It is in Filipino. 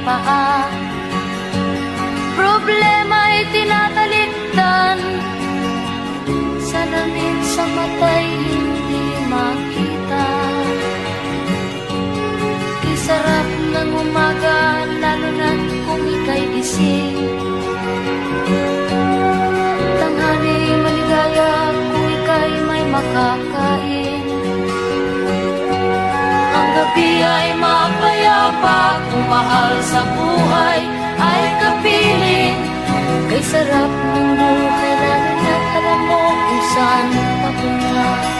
paa. Problema'y tinatalikdan, salamin sa mata'y hindi makita. Kay sarap ng umaga, lalo na't kung ika'y gising. Tanghali maligaya kung ika'y may makakain. Ang gabi ay mapayapa kung mahal sa buhay ay kapiling. Kay sarap ng buhay, lalo na't alam mo kung saan papunta.